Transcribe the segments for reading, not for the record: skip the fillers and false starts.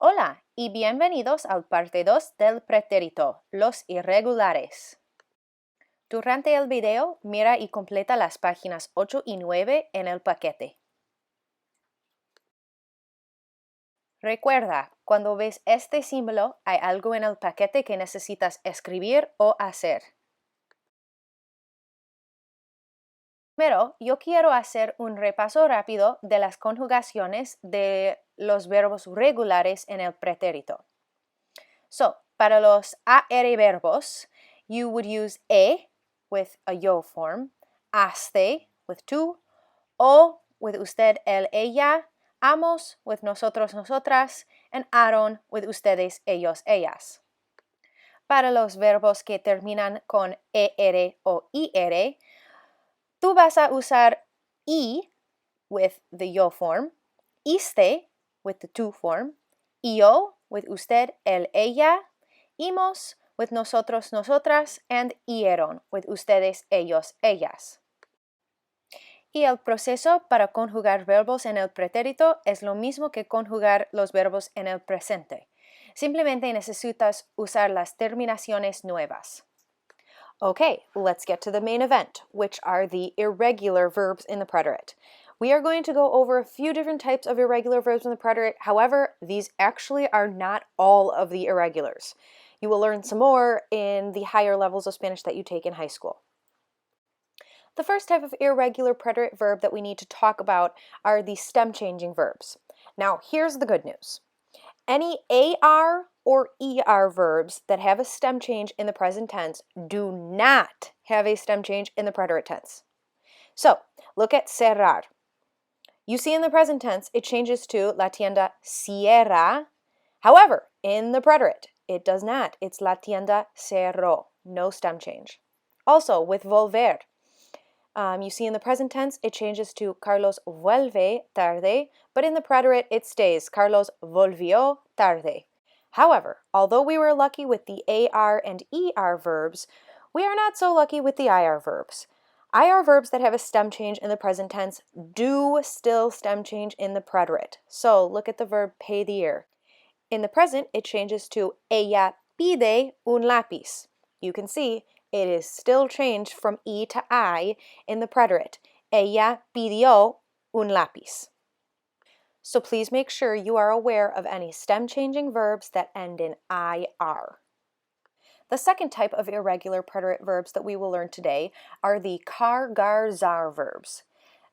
Hola y bienvenidos al parte 2 del pretérito, los irregulares. Durante el video, mira y completa las páginas 8 y 9 en el paquete. Recuerda, cuando ves este símbolo, hay algo en el paquete que necesitas escribir o hacer. Primero, yo quiero hacer un repaso rápido de las conjugaciones de los verbos regulares en el pretérito. Para los AR verbos, you would use with a yo form, haste with tú, o with usted, él, ella, amos with nosotros, nosotras, and aron with ustedes, ellos, ellas. Para los verbos que terminan con ER o IR, tú vas a usar I with the yo form, iste with the tú form, yo with usted, él, ella, imos with nosotros, nosotras, and ieron with ustedes, ellos, ellas. Y el proceso para conjugar verbos en el pretérito es lo mismo que conjugar los verbos en el presente. Simplemente necesitas usar las terminaciones nuevas. Okay, let's get to the main event, which are the irregular verbs in the preterite. We are going to go over a few different types of irregular verbs in the preterite. However, these actually are not all of the irregulars. You will learn some more in the higher levels of Spanish that you take in high school. The first type of irregular preterite verb that we need to talk about are the stem-changing verbs. Now, here's the good news. Any AR or ER verbs that have a stem change in the present tense do not have a stem change in the preterite tense. So, look at cerrar. You see in the present tense, it changes to la tienda cierra. However, in the preterite, it does not. It's la tienda cerró. No stem change. Also, with volver, you see in the present tense, it changes to Carlos vuelve tarde, but in the preterite, it stays Carlos volvió tarde. However, although we were lucky with the AR and ER verbs, we are not so lucky with the IR verbs. IR verbs that have a stem change in the present tense do still stem change in the preterite. So look at the verb pedir. In the present, it changes to ella pide un lápiz. You can see it is still changed from E to I in the preterite. Ella pidió un lápiz. So please make sure you are aware of any stem-changing verbs that end in IR. The second type of irregular preterite verbs that we will learn today are the car, gar, zar verbs.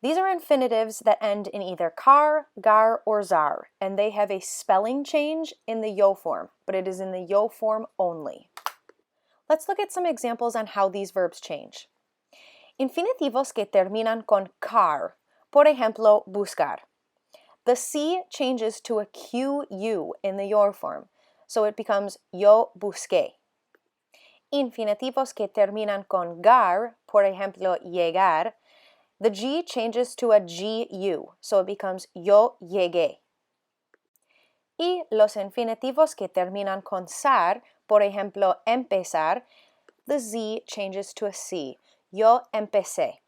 These are infinitives that end in either car, gar, or zar, and they have a spelling change in the yo form, but it is in the yo form only. Let's look at some examples on how these verbs change. Infinitivos que terminan con car, por ejemplo, buscar. The C changes to a QU in the your form, so it becomes yo busqué. Infinitivos que terminan con gar, por ejemplo, llegar, the G changes to a GU, so it becomes yo llegué. Y los infinitivos que terminan con sar, por ejemplo, empezar, the Z changes to a C, yo empecé.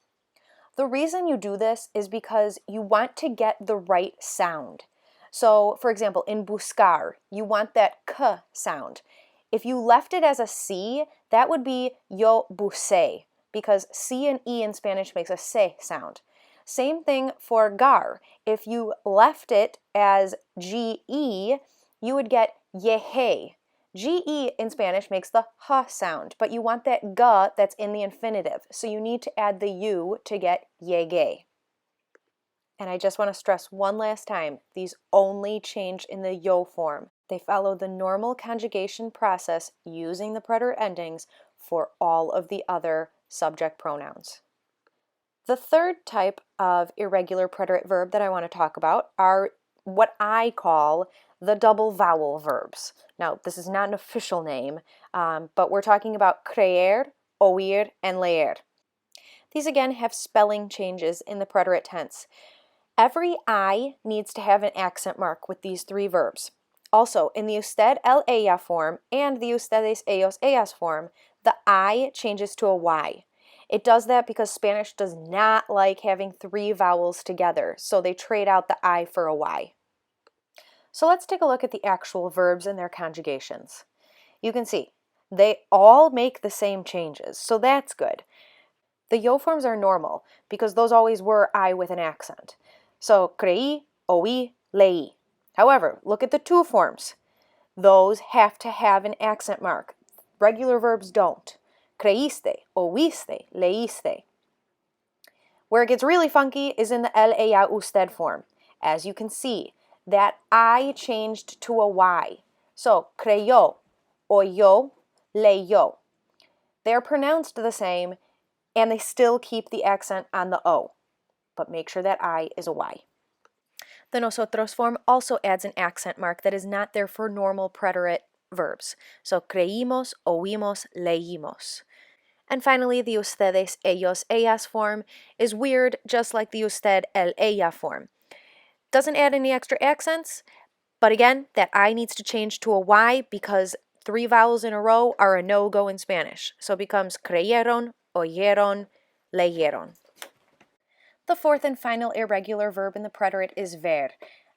The reason you do this is because you want to get the right sound. So, for example, in buscar, you want that K sound. If you left it as a C, that would be yo busé, because C and E in Spanish makes a se sound. Same thing for gar. If you left it as GE, you would get yehe. GE in Spanish makes the h sound, but you want that g that's in the infinitive, so you need to add the u to get llegué. And I just want to stress one last time, these only change in the yo form. They follow the normal conjugation process using the preterite endings for all of the other subject pronouns. The third type of irregular preterite verb that I want to talk about are what I call the double vowel verbs. Now, this is not an official name, but we're talking about creer, oír, and leer. These again have spelling changes in the preterite tense. Every I needs to have an accent mark with these three verbs. Also, in the usted, el, ella form and the ustedes, ellos, ellas form, the I changes to a Y. It does that because Spanish does not like having three vowels together, so they trade out the I for a Y. So let's take a look at the actual verbs and their conjugations. You can see they all make the same changes, so that's good. The yo forms are normal because those always were I with an accent. So creí, oí, leí. However, look at the tu forms. Those have to have an accent mark. Regular verbs don't. Creíste, oíste, leíste. Where it gets really funky is in the el, ella, usted form. As you can see, that I changed to a Y. So, creyó, oyó, leyó. They're pronounced the same, and they still keep the accent on the O. But make sure that I is a Y. The nosotros form also adds an accent mark that is not there for normal preterite verbs. So, creímos, oímos, leímos. And finally, the ustedes, ellos, ellas form is weird, just like the usted, el, ella form. Doesn't add any extra accents, but again, that I needs to change to a Y because 3 vowels in a row are a no-go in Spanish. So it becomes creyeron, oyeron, leyeron. The fourth and final irregular verb in the preterite is ver.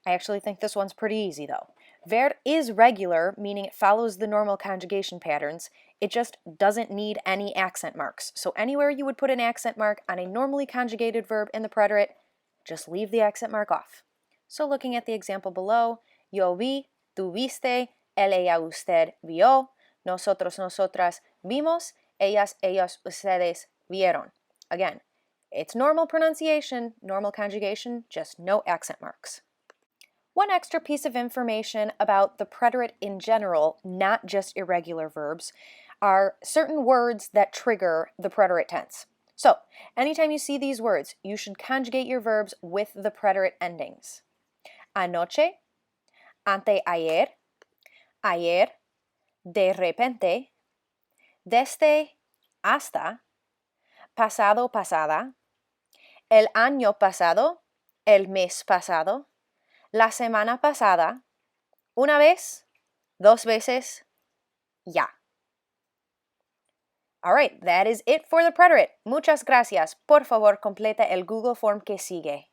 I actually think this one's pretty easy though. Ver is regular, meaning it follows the normal conjugation patterns. It just doesn't need any accent marks. So anywhere you would put an accent mark on a normally conjugated verb in the preterite, just leave the accent mark off. So looking at the example below, yo vi, tú viste, él, ella, usted vio, nosotros, nosotras vimos, ellas, ellos, ustedes vieron. Again, it's normal pronunciation, normal conjugation, just no accent marks. One extra piece of information about the preterite in general, not just irregular verbs, are certain words that trigger the preterite tense. So, anytime you see these words, you should conjugate your verbs with the preterite endings. Anoche, anteayer, ayer, de repente, desde, hasta, pasado, pasada, el año pasado, el mes pasado, la semana pasada, una vez, 2 veces, ya. Alright, that is it for the preterite. Muchas gracias. Por favor, completa el Google form que sigue.